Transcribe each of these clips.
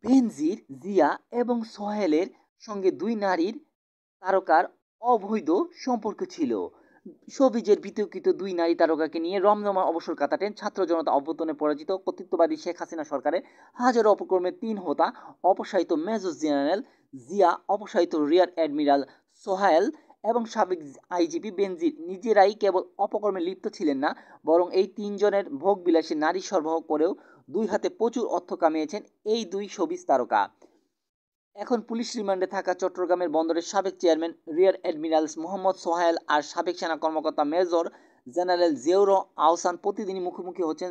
বেনজির, জিয়া এবং সোহেলের সঙ্গে দুই নারীর তারকার অবৈধ সম্পর্ক ছিল। শোবিজের বিতর্কিত দুই নারী তারকাকে নিয়ে রমরমা অবসর কাটাতেন ছাত্র জনতা অভ্যুত্থানে পরাজিত কর্তৃত্ববাদী শেখ হাসিনা সরকারের হাজারো অপকর্মে তিন হোতা অপসারিত মেজর জেনারেল জিয়া, অপসারিত রিয়ার অ্যাডমিরাল সোহায়েল এবং সাবেক আইজিপি বেনজির নিজেরাই কেবল অপকর্মে লিপ্ত ছিলেন না, বরং এই তিনজনের ভোগবিলাসে নারী সরবরাহ করেও দুই হাতে প্রচুর অর্থ কামিয়েছেন এই দুই শোবিজ তারকা। এখন পুলিশ রিমান্ডে থাকা চট্টগ্রামের বন্দরের সাবেক chairman rear admiral Mohammad Sohail আর সাবেক সেনা কর্মকর্তা মেজর জেনারেল জিয়াউর আহসান প্রতিদিনই মুখোমুখি হচ্ছেন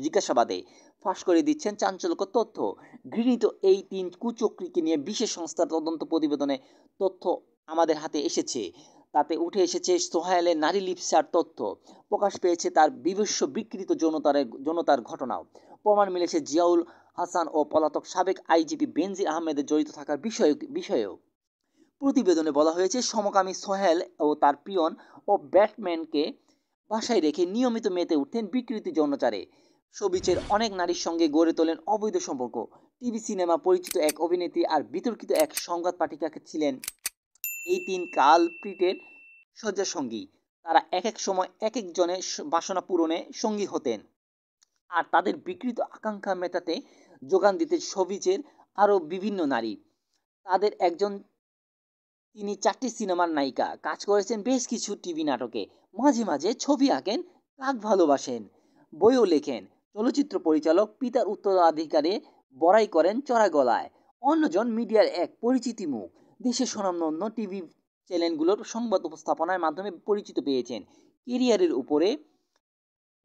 জিজ্ঞাসাবাদে, ফাঁস করে দিচ্ছেন চাঞ্চল্যকর তথ্য। ঘৃণিত এই তিন কুচক্রীকে নিয়ে বিশেষ সংস্থার তদন্ত প্রতিবেদনে তথ্য আমাদের হাতে এসেছে। তাতে উঠে এসেছে সোহায়েলের নারী লিপ্সার তথ্য, প্রকাশ পেয়েছে তার বিভৎস বিকৃত যৌনতার ঘটনাও, প্রমাণ মিলেছে জিয়াউল হাসান ও পলাতক সাবেক আইজিপি বেনজির আহমেদের জড়িত থাকার বিষয়েও। প্রতিবেদনে বলা হয়েছে সমকামী সোহেল ও তার পিয়ন ও ব্যাটম্যানকে বাসায় রেখে নিয়মিত মেতে উঠতেন বিকৃতি যৌনাচারে। শোবিজের অনেক নারীর সঙ্গে গড়ে তোলেন অবৈধ সম্পর্ক। টিভি সিনেমা পরিচিত এক অভিনেত্রী আর বিতর্কিত এক সংবাদ পাঠিকা ছিলেন এই তিন কালপ্রিটের শয্যাসঙ্গী। তারা এক এক সময় এক একজনের বাসনা পূরণে সঙ্গী হতেন, আর তাদের বিকৃত আকাঙ্ক্ষা মেটাতে যোগান দিতেন শোবিজের আরও বিভিন্ন নারী। তাদের একজন, তিনি 4টি সিনেমার নায়িকা, কাজ করেছেন বেশ কিছু টিভি নাটকে, মাঝে মাঝে ছবি আঁকেন, কাক ভালোবাসেন, বইও লেখেন। চলচ্চিত্র পরিচালক, পিতার উত্তরাধিকারে বড়াই করেন চড়া গলায়। অন্যজন মিডিয়ার এক পরিচিতি মুখ, দেশের স্বনামধন্য টিভি চ্যানেলগুলোর সংবাদ উপস্থাপনার মাধ্যমে পরিচিত পেয়েছেন। কেরিয়ারের উপরে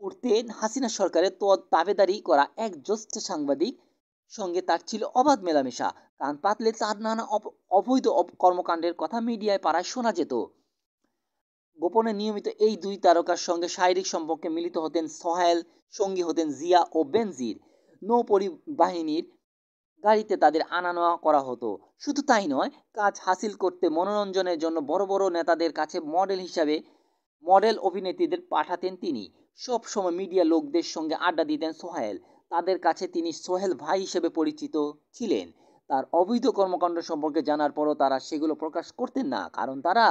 উঠতে হাসিনা সরকারের তাবেদারি করা এক জ্যেষ্ঠ সাংবাদিক সঙ্গে তার ছিল অবাধ মেলামেশা। কান পাতলে তার নানা অবৈধ কর্মকাণ্ডের কথা মিডিয়ায় পাড়ায় শোনা যেত। গোপনে নিয়মিত এই দুই তারকার সঙ্গে শারীরিক সম্পর্কে মিলিত হতেন সোহেল, সঙ্গী হতেন জিয়া ও বেনজির। নৌপরিবাহিনীর গাড়িতে তাদের আনা নেওয়া করা হতো। শুধু তাই নয়, কাজ হাসিল করতে মনোরঞ্জনের জন্য বড় বড় নেতাদের কাছে মডেল অভিনেত্রীদের পাঠাতেন তিনি। সব সময় মিডিয়া লোকদের সঙ্গে আড্ডা দিতেন সোহেল। তাদের কাছে তিনি সোহেল ভাই হিসেবে পরিচিত ছিলেন। তার অবৈধ কর্মকাণ্ড সম্পর্কে জানার পরও তারা সেগুলো প্রকাশ করতেন না, কারণ তারা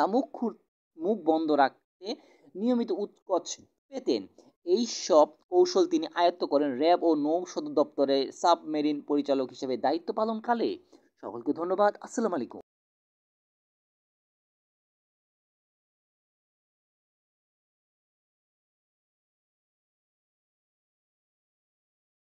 মুখ বন্ধ রাখতে নিয়মিত উৎকোচ পেতেন। এই সব কৌশল তিনি আয়ত্ত করেন র্যাব ও নৌ সদর দপ্তরের সাবমেরিন পরিচালক হিসেবে দায়িত্ব পালনকালে। সকলকে ধন্যবাদ। আসসালামু আলাইকুম।